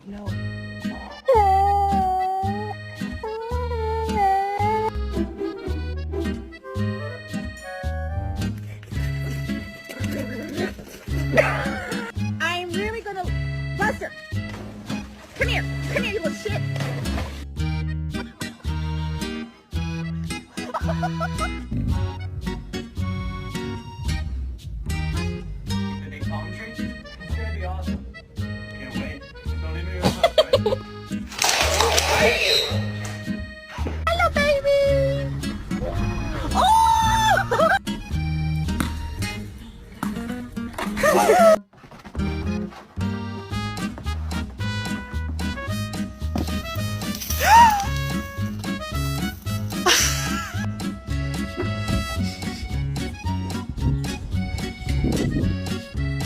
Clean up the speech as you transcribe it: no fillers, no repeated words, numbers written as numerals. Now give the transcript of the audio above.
No. I'm really gonna... Buster! Come here, you little shit!